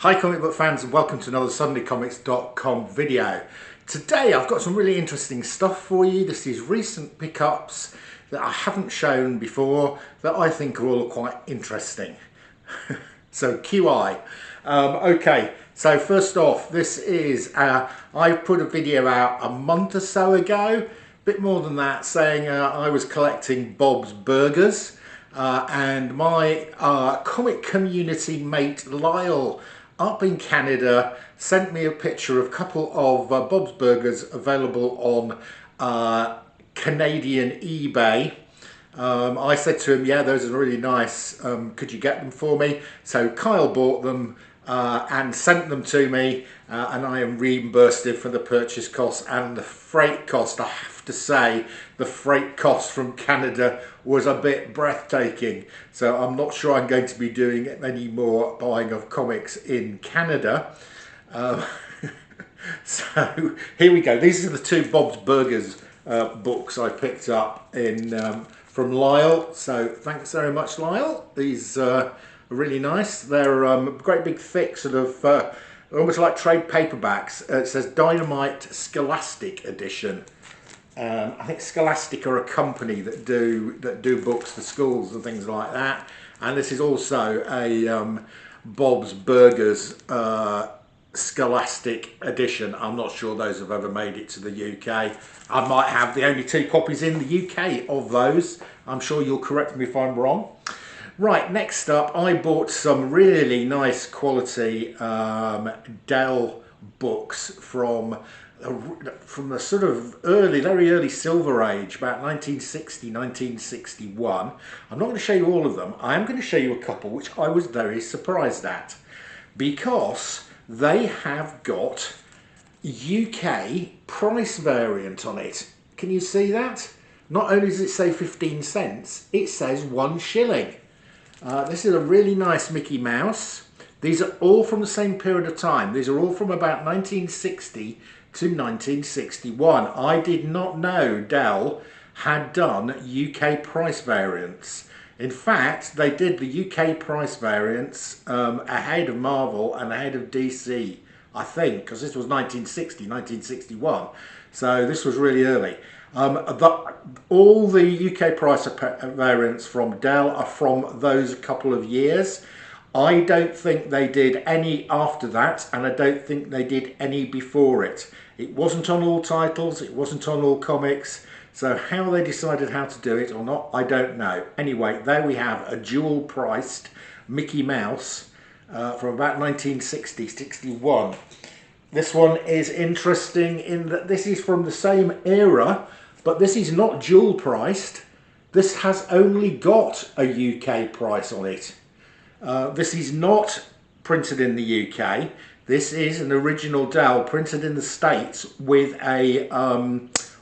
Hi comic book fans, and welcome to another SundayComics.com video. Today I've got some really interesting stuff for you. This is recent pickups that I haven't shown before that I think are all quite interesting. So QI. Okay, so first off, this is, I put a video out a month or so ago, a bit more than that, saying I was collecting Bob's Burgers. And my comic community mate Lyle up in Canada sent me a picture of a couple of Bob's Burgers available on Canadian eBay. I said to him, yeah, those are really nice, could you get them for me? So Kyle bought them and sent them to me, and I am reimbursed for the purchase cost and the freight cost. I have to say the freight cost from Canada was a bit breathtaking, so I'm not sure I'm going to be doing any more buying of comics in Canada. So here we go. These are the two Bob's Burgers books I picked up in from Lyle, so thanks very much, Lyle. These are really nice. They're great big thick sort of almost like trade paperbacks. It says Dynamite Scholastic Edition. I think Scholastic are a company that do books for schools and things like that. And this is also a Bob's Burgers Scholastic Edition. I'm not sure those have ever made it to the UK. I might have the only two copies in the UK of those. I'm sure you'll correct me if I'm wrong. Right, next up, I bought some really nice quality Dell books from the sort of very early Silver Age, about 1960, 1961. I'm not going to show you all of them. I am going to show you a couple which I was very surprised at, because they have got UK price variant on it. Can you see that? Not only does it say 15 cents, it says 1 shilling. This is a really nice Mickey Mouse. These are all from the same period of time. These are all from about 1960 to 1961. I did not know Dell had done UK price variants. In fact, they did the UK price variants ahead of Marvel and ahead of DC, I think, because this was 1960, 1961. So this was really early. All the UK price variants from Dell are from those couple of years. I don't think they did any after that, and I don't think they did any before it. It wasn't on all titles, it wasn't on all comics, so how they decided how to do it or not, I don't know. Anyway, there we have a dual priced Mickey Mouse from about 1960, 61. This one is interesting in that this is from the same era, but this is not dual priced. This has only got a UK price on it. This is not printed in the UK. This is an original Dell printed in the States with a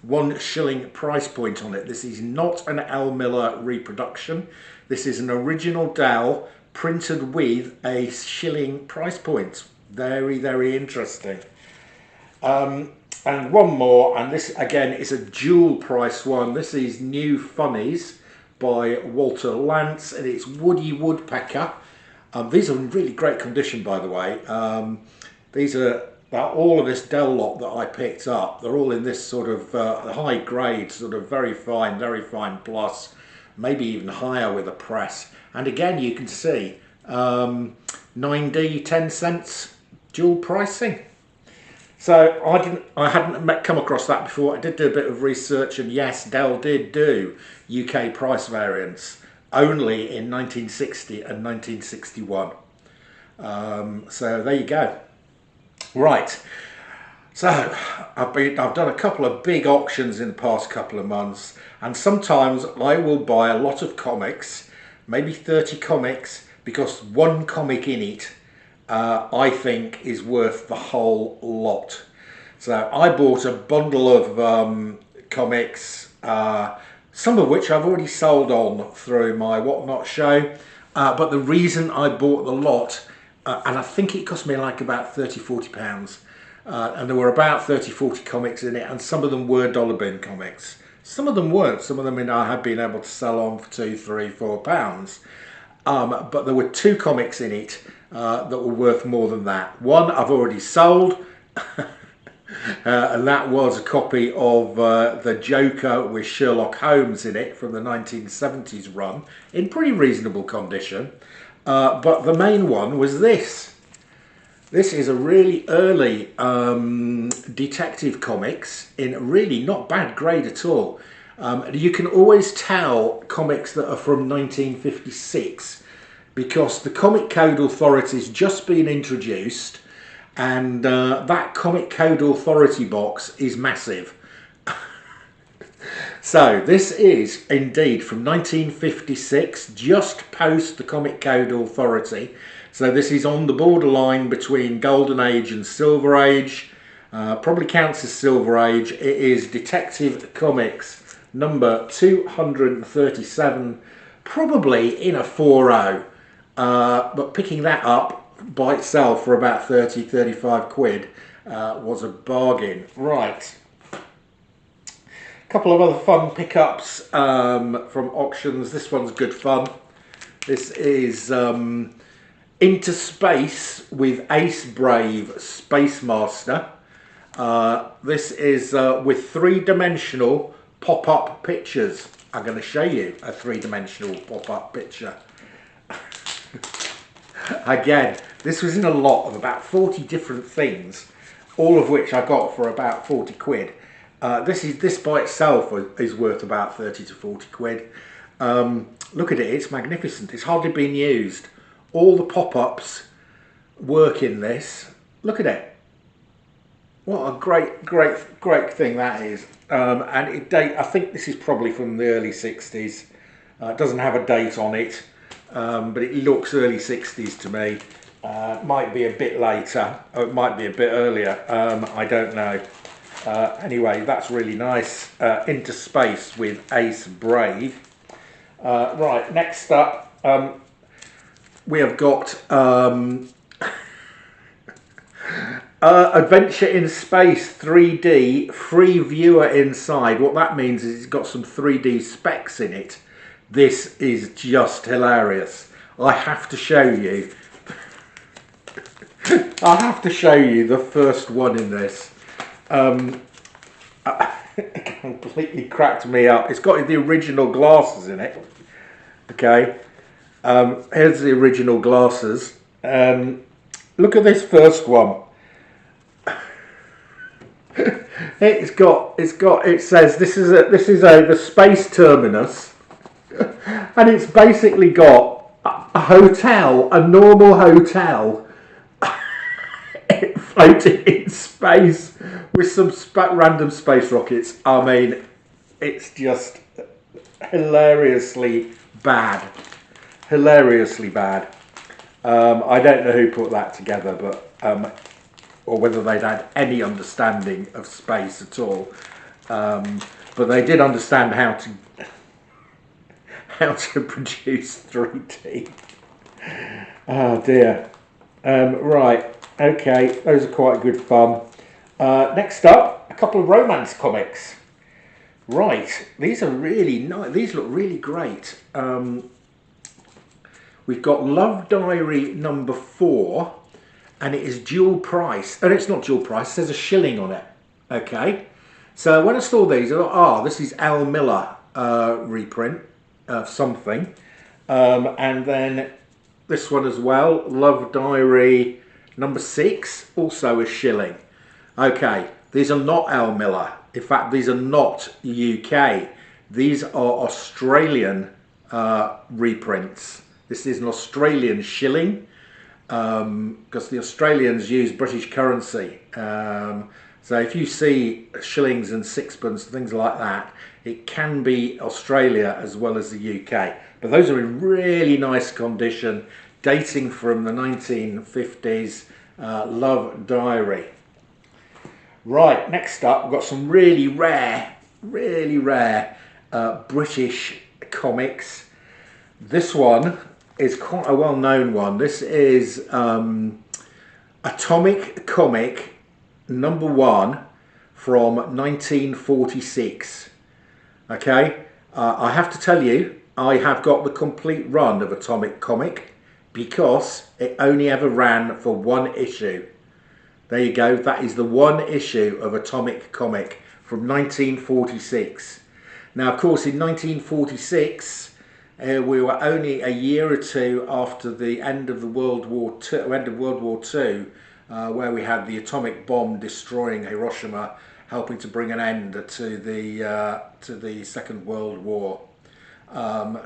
1 shilling price point on it. This is not an L. Miller reproduction. This is an original Dell printed with a shilling price point. Very, very interesting. And one more, and this again is a dual price one. This is New Funnies by Walter Lantz, and it's Woody Woodpecker. These are in really great condition, by the way. These are all of this Dell lot that I picked up. They're all in this sort of high grade, sort of very fine plus, maybe even higher with a press. And again, you can see 9D, 10 cents dual pricing. So I hadn't come across that before. I did do a bit of research, and yes, Dell did do UK price variants only in 1960 and 1961. So there you go. Right. So I've done a couple of big auctions in the past couple of months, and sometimes I will buy a lot of comics, maybe 30 comics, because one comic in it I think is worth the whole lot. So I bought a bundle of comics, some of which I've already sold on through my Whatnot show, but the reason I bought the lot, and I think it cost me like about £30–40, and there were about 30–40 comics in it, and some of them were dollar bin comics. Some of them weren't. Some of them I had been able to sell on for £2, £3, £4. But there were two comics in it that were worth more than that. One I've already sold, and that was a copy of The Joker with Sherlock Holmes in it from the 1970s run, in pretty reasonable condition. But the main one was this. This is a really early detective comics in really not bad grade at all. You can always tell comics that are from 1956 because the Comic Code Authority's just been introduced, and that Comic Code Authority box is massive. So this is indeed from 1956, just post the Comic Code Authority. So this is on the borderline between Golden Age and Silver Age. Probably counts as Silver Age. It is Detective Comics number 237, probably in a 4.0. But picking that up by itself for about 30-35 quid was a bargain. Right. A couple of other fun pickups from auctions. This one's good fun. This is Into Space with Ace Brave Space Master. This is with three-dimensional pop-up pictures. I'm going to show you a three-dimensional pop-up picture. Again, this was in a lot of about 40 different things, all of which I got for about 40 quid. This by itself is worth about 30 to 40 quid. Look at it, it's magnificent. It's hardly been used. All the pop-ups work in this. Look at it. What a great thing that is. And I think this is probably from the early 60s. It doesn't have a date on it, but it looks early 60s to me. Might be a bit later, or it might be a bit earlier. I don't know. Anyway, that's really nice. Into Space with Ace Brave. Right, next up, we have got Adventure in Space 3D, free viewer inside. What that means is it's got some 3D specs in it. This is just hilarious. I have to show you. I have to show you the first one in this. It completely cracked me up. It's got the original glasses in it. Okay. Here's the original glasses. Look at this first one. It says this is the space terminus, and it's basically got a hotel, a normal hotel, floating in space with some random space rockets. I mean, it's just hilariously bad. Hilariously bad. I don't know who put that together, but or whether they'd had any understanding of space at all. But they did understand how to produce 3D. Oh dear. Right. Okay, those are quite good fun. Next up, a couple of romance comics. Right, these are really nice. These look really great. We've got Love Diary number 4, and it is dual price. And it's not dual price, it says a shilling on it. Okay, so when I saw these, I thought, this is Al Miller reprint of something. And then this one as well, Love Diary number 6, also a shilling. Okay, these are not Al Miller. In fact, these are not UK. These are Australian reprints. This is an Australian shilling because the Australians use British currency. So if you see shillings and sixpence, things like that, it can be Australia as well as the UK. But those are in really nice condition, dating from the 1950s. Love Diary. Right, next up, we've got some really rare British comics. This one is quite a well-known one. This is Atomic Comic number 1 from 1946. Okay, I have to tell you, I have got the complete run of Atomic Comic. because it only ever ran for one issue. There you go, that is the one issue of Atomic comic from 1946. Now, of course, in 1946, we were only a year or two after the end of the World War II, where we had the atomic bomb destroying Hiroshima, helping to bring an end to the Second World War.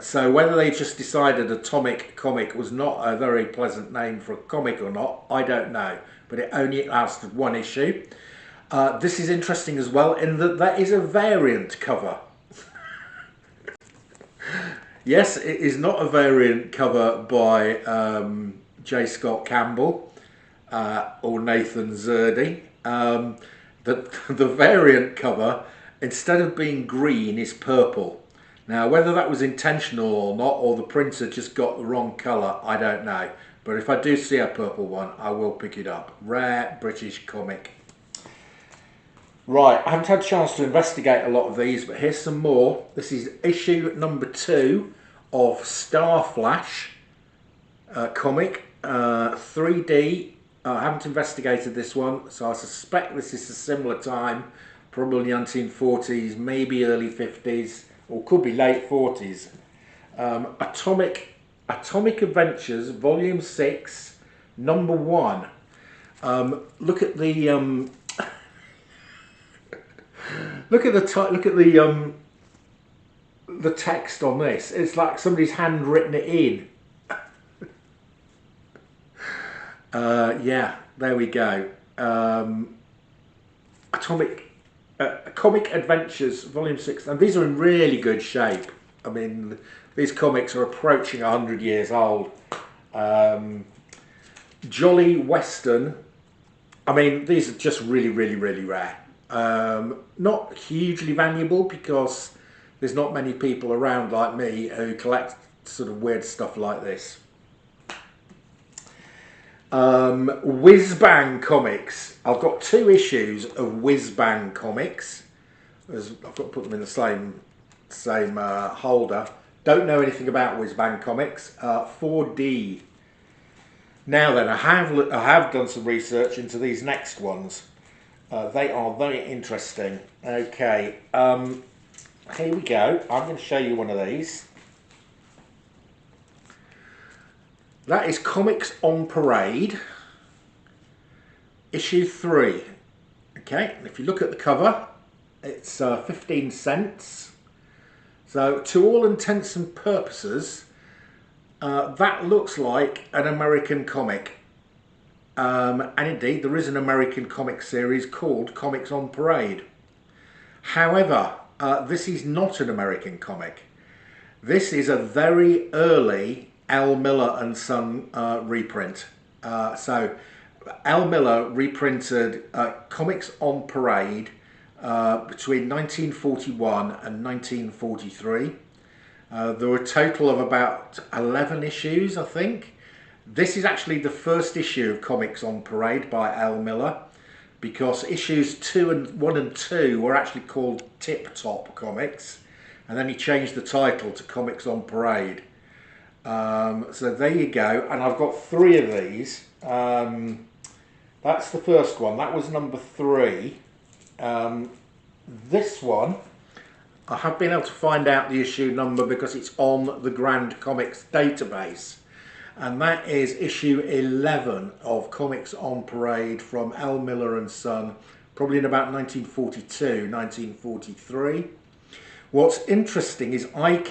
So whether they just decided Atomic comic was not a very pleasant name for a comic or not, I don't know. But it only lasted one issue. This is interesting as well in that there is a variant cover. Yes, it is not a variant cover by J. Scott Campbell or Nathan Zerdy. The variant cover, instead of being green, is purple. Now, whether that was intentional or not, or the printer just got the wrong colour, I don't know. But if I do see a purple one, I will pick it up. Rare British comic. Right, I haven't had a chance to investigate a lot of these, but here's some more. This is issue number 2 of Star Flash comic, 3D. I haven't investigated this one, so I suspect this is a similar time, probably 1940s, maybe early 50s, or could be late 40s. Atomic Adventures, Volume 6, number 1. Look at the look at the text on this. It's like somebody's handwritten it in. Yeah, there we go. Comic Adventures, Volume 6, and these are in really good shape. I mean, these comics are approaching 100 years old. Jolly Western. I mean, these are just really, really, really rare. Not hugely valuable because there's not many people around like me who collect sort of weird stuff like this. Whiz Bang Comics. I've got 2 issues of Whiz Bang Comics. I've got to put them in the same holder. Don't know anything about Whiz Bang Comics. 4D. Now then, I have done some research into these next ones. They are very interesting. Okay, here we go. I'm going to show you one of these. That is Comics on Parade, issue 3. Okay, and if you look at the cover, it's 15 cents. So to all intents and purposes, that looks like an American comic. And indeed, there is an American comic series called Comics on Parade. However, this is not an American comic. This is a very early Al Miller and Son reprint. So Al Miller reprinted Comics on Parade between 1941 and 1943. There were a total of about 11 issues, I think. This is actually the first issue of Comics on Parade by Al Miller, because issues 1 and 2 were actually called Tip Top Comics, and then he changed the title to Comics on Parade. So there you go, and I've got 3 of these. That's the first one. That was number 3. This one, I have been able to find out the issue number because it's on the Grand Comics database, and that is issue 11 of Comics on Parade from Al Miller and Son, probably in about 1942, 1943. What's interesting is I've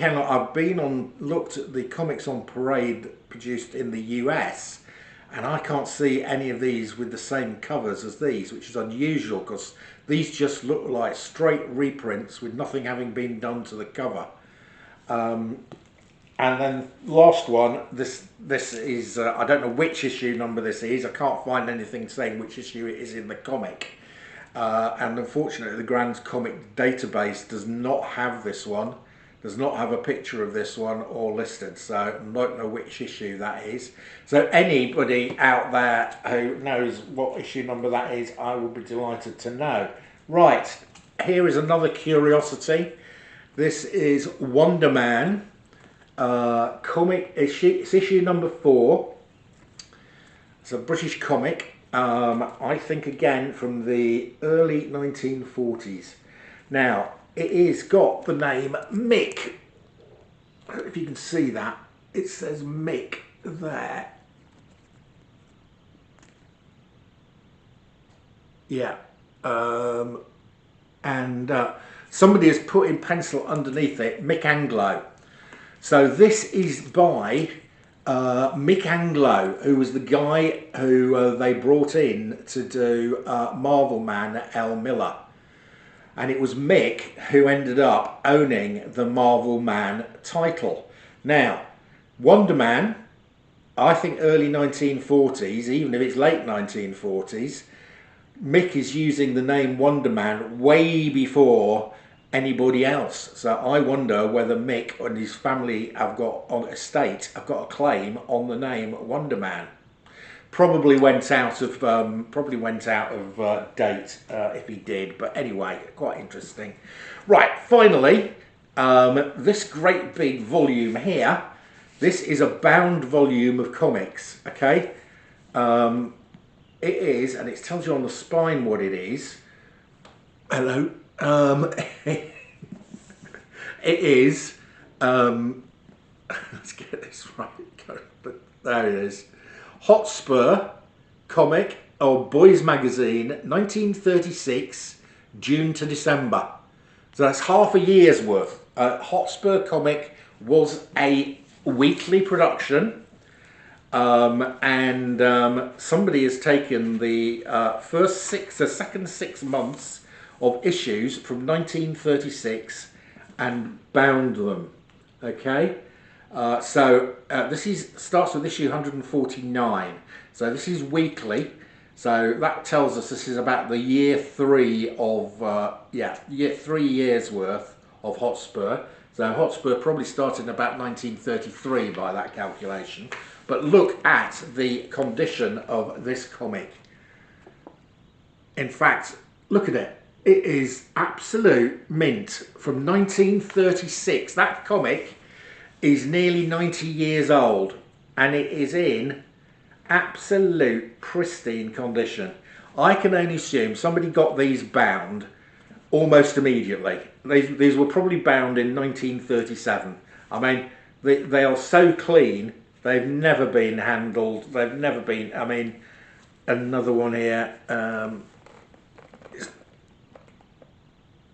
looked at the Comics on Parade produced in the US, and I can't see any of these with the same covers as these, which is unusual because these just look like straight reprints with nothing having been done to the cover. And then last one, this is, I don't know which issue number this is. I can't find anything saying which issue it is in the comic. And unfortunately, the Grand Comic database does not have this one, does not have a picture of this one or listed, so I don't know which issue that is. So anybody out there who knows what issue number that is, I will be delighted to know. Right, here is another curiosity. This is Wonder Man, comic issue. It's issue number 4. It's a British comic. I think again from the early 1940s. Now it is got the name Mick. I don't know if you can see that. It says Mick there. Yeah. And somebody has put in pencil underneath it Mick Anglo. So this is by Mick Anglo, who was the guy who they brought in to do Marvel Man L. Miller. And it was Mick who ended up owning the Marvel Man title. Now, Wonder Man, I think early 1940s, even if it's late 1940s, Mick is using the name Wonder Man way before anybody else. So I wonder whether Mick and his family have got on estate, have got a claim on the name Wonder Man. Probably went out of date if he did, but anyway, quite interesting. Right, finally, this great big volume here. This is a bound volume of comics. Okay, it is, and it tells you on the spine what it is. Hello. It is. Let's get this right. But there it is. Hotspur comic or Boys Magazine, 1936, June to December. So that's half a year's worth. Hotspur comic was a weekly production, and somebody has taken the second 6 months of issues from 1936 and bound them. Okay. So this starts with issue 149. So this is weekly. So that tells us this is about the year 3 of 3 years worth of Hotspur. So Hotspur probably started in about 1933 by that calculation. But look at the condition of this comic. In fact, look at it. It is absolute mint from 1936. That comic is nearly 90 years old and it is in absolute pristine condition. I can only assume somebody got these bound almost immediately. These were probably bound in 1937. I mean, they are so clean, they've never been handled, they've never been, I mean, another one here.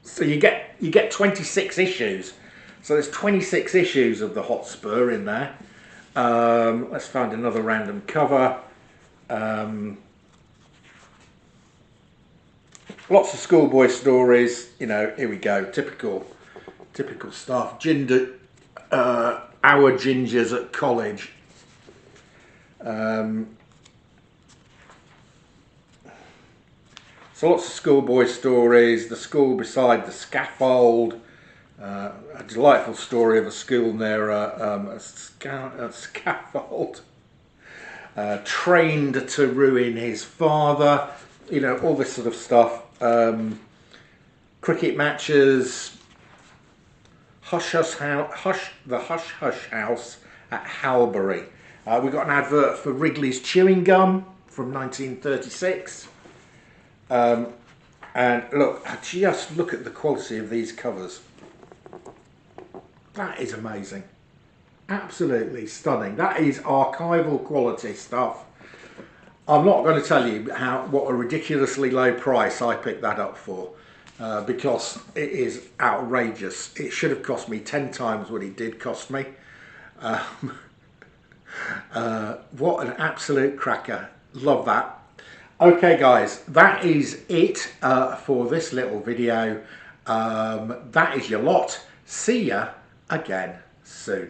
So you get 26 issues. So there's 26 issues of the Hotspur in there. Let's find another random cover. Lots of schoolboy stories. You know, here we go. Typical stuff. Our gingers at college. So lots of schoolboy stories. The school beside the scaffold. A delightful story of a school near a scaffold. Trained to ruin his father. You know, all this sort of stuff. Cricket matches. The Hush Hush House at Halbury. We got an advert for Wrigley's chewing gum from 1936. And look, just look at the quality of these covers. That is amazing. Absolutely stunning. That is archival quality stuff. I'm not going to tell you what a ridiculously low price I picked that up for, because it is outrageous. It should have cost me 10 times what it did cost me. What an absolute cracker. Love that. Okay guys, that is it for this little video. That is your lot. See ya again soon.